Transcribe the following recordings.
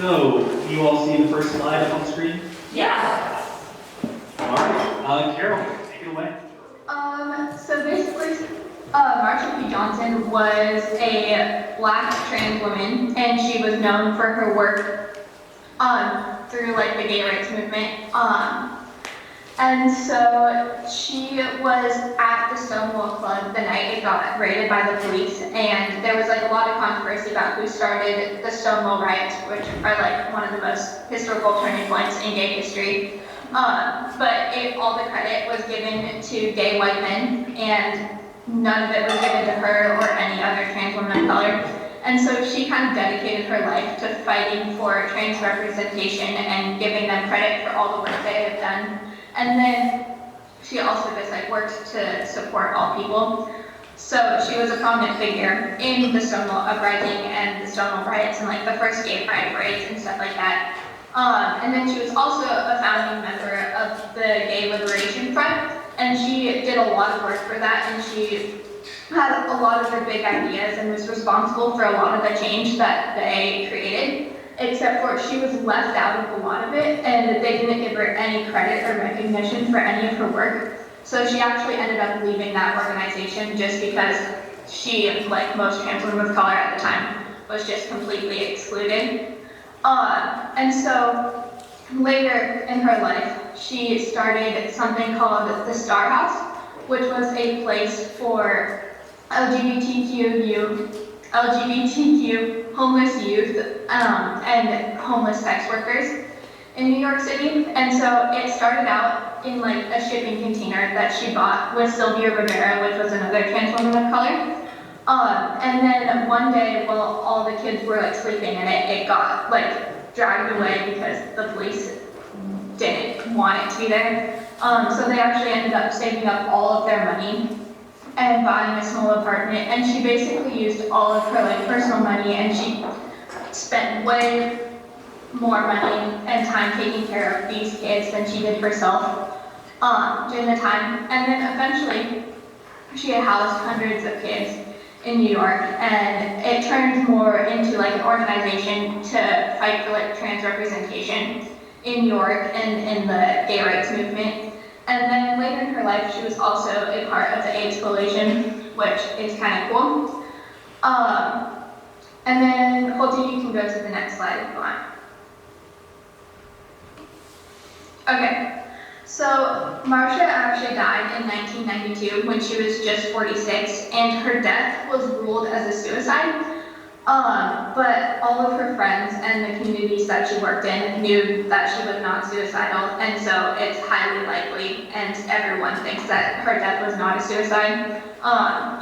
So, you all see the first slide up on the screen? Yeah. All right, Carol, take it away. So basically, Marsha P. Johnson was a black trans woman, and she was known for her work through like the gay rights movement. And so she was at the Stonewall Club the night it got raided by the police, and there was like a lot of controversy about who started the Stonewall riots, which are like one of the most historical turning points in gay history. But all the credit was given to gay white men, and none of it was given to her or any other trans woman of color. And so she kind of dedicated her life to fighting for trans representation and giving them credit for all the work they have done. And then she also just like worked to support all people. So she was a prominent figure in the Stonewall Uprising and the Stonewall riots and like the first gay pride parades and stuff like that. And then she was also a founding member of the Gay Liberation Front, and she did a lot of work for that, and she had a lot of the big ideas and was responsible for a lot of the change that they created, except for she was left out of a lot of it, and they didn't give her any credit or recognition for any of her work. So she actually ended up leaving that organization just because she, like most trans women of color at the time, was just completely excluded. And so later in her life, she started something called the Star House, which was a place for LGBTQ homeless youth and homeless sex workers in New York City. And so it started out in like a shipping container that she bought with Sylvia Rivera, which was another trans woman of color. And then one day, while all the kids were like sleeping in it, it got like dragged away because the police didn't want it to be there. So they actually ended up saving up all of their money and buying a small apartment. And she basically used all of her like personal money, and she spent way more money and time taking care of these kids than she did herself during the time. And then eventually, she had housed hundreds of kids in New York, and it turned more into like an organization to fight for like trans representation in New York and in the gay rights movement. And then later in her life, she was also a part of the AIDS Coalition, which is kind of cool. And then, Holty, you can go to the next slide if you want. Okay. So Marsha actually died in 1992 when she was just 46, and her death was ruled as a suicide. But all of her friends and the communities that she worked in knew that she was not suicidal, and so it's highly likely, and everyone thinks that her death was not a suicide.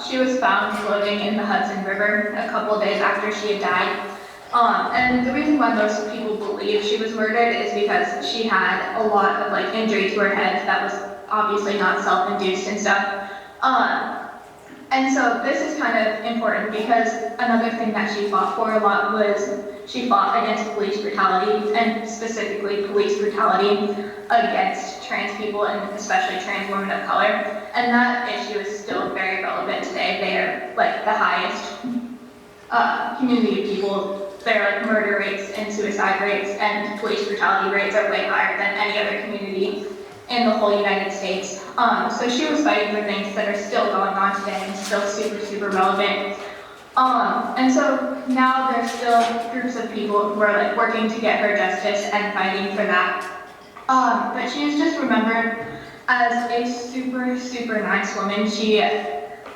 She was found floating in the Hudson River a couple of days after she had died. And the reason why most people believe she was murdered is because she had a lot of like injury to her head that was obviously not self-induced and stuff. And so this is kind of important because another thing that she fought for a lot was she fought against police brutality, and specifically police brutality against trans people and especially trans women of color. And that issue is still very relevant today. They are like the highest community of people. Their like murder rates and suicide rates and police brutality rates are way higher than any other community in the whole United States. So she was fighting for things that are still going on today and still super, super relevant. And so now there's still groups of people who are like working to get her justice and fighting for that. But she is just remembered as a super, super nice woman. She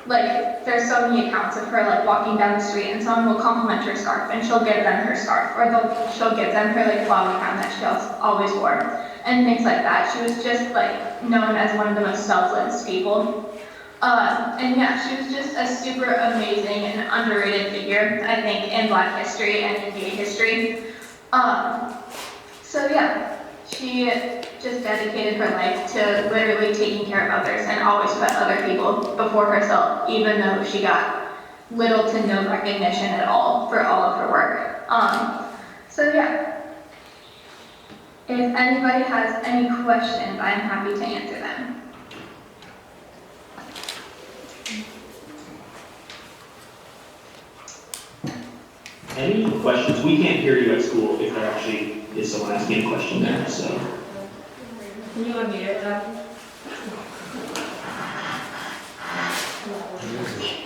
like, there's so many accounts of her like walking down the street and someone will compliment her scarf and she'll give them her scarf, or she'll give them her like flower crown that she always wore, and things like that. She was just like known as one of the most selfless people. And yeah, she was just a super amazing and underrated figure, I think, in Black history and in gay history. So yeah, she just dedicated her life to literally taking care of others and always put other people before herself, even though she got little to no recognition at all for all of her work. So yeah, if anybody has any questions, I'm happy to answer them. Any questions? We can't hear you at school if there actually is someone asking a question there, so. Can you unmute it, Jeff?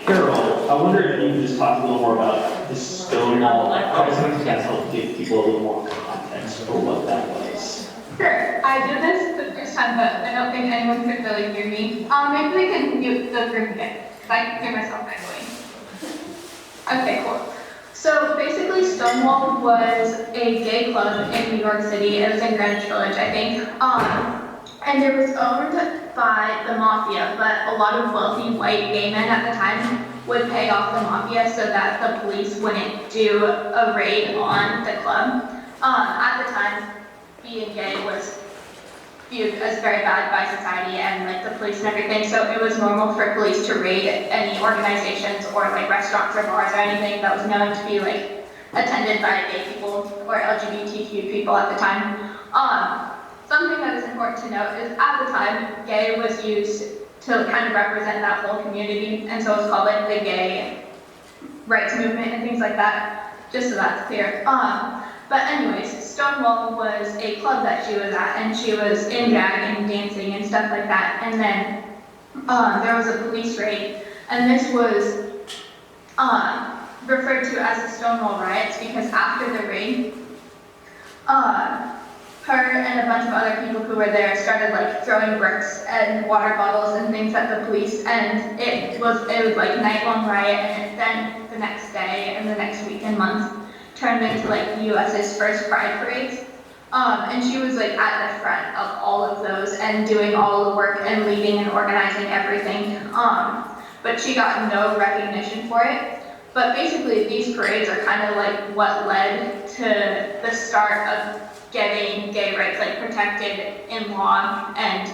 Carol, I wonder if you could just talk a little more about the Stonewall presence to help give people a little more context for what that was. Sure. I did this the first time, but I don't think anyone could really hear me. Maybe we can mute the room again, because I can hear myself echoing. Okay, cool. So basically, Stonewall was a gay club in New York City. It was in Greenwich Village, I think. And it was owned by the mafia, but a lot of wealthy white gay men at the time would pay off the mafia so that the police wouldn't do a raid on the club. At the time, being gay was viewed as very bad by society and like the police and everything, so it was normal for police to raid any organizations or like restaurants or bars or anything that was known to be like attended by gay people or LGBTQ people at the time. Something that is important to note is at the time, gay was used to kind of represent that whole community, and so it's called like the gay rights movement and things like that, just so that's clear. But anyways, Stonewall was a club that she was at, and she was in drag and dancing and stuff like that. And then there was a police raid, and this was referred to as the Stonewall riots because after the raid, her and a bunch of other people who were there started like throwing bricks and water bottles and things at the police, and it was like a night-long riot, and then the next day and the next week and month turned into like the US's first Pride parades. And she was like at the front of all of those and doing all the work and leading and organizing everything. But she got no recognition for it. But basically these parades are kind of like what led to the start of getting gay rights like protected in law, and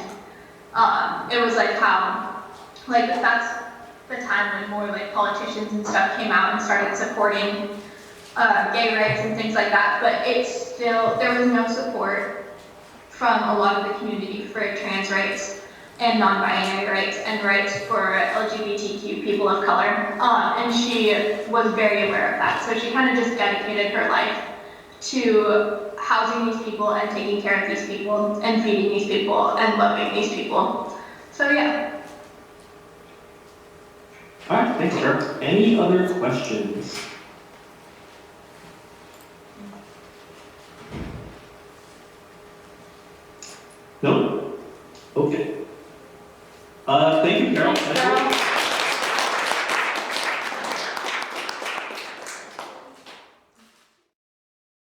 it was like how, like that's the time when more like politicians and stuff came out and started supporting gay rights and things like that, but it's still, there was no support from a lot of the community for trans rights and non-binary rights and rights for LGBTQ people of color, and she was very aware of that, so she kind of just dedicated her life to housing these people and taking care of these people and feeding these people and loving these people. So yeah. All right, thanks, Carol. Any other questions? No? Okay. Thank you, Carol. Thanks, Carol.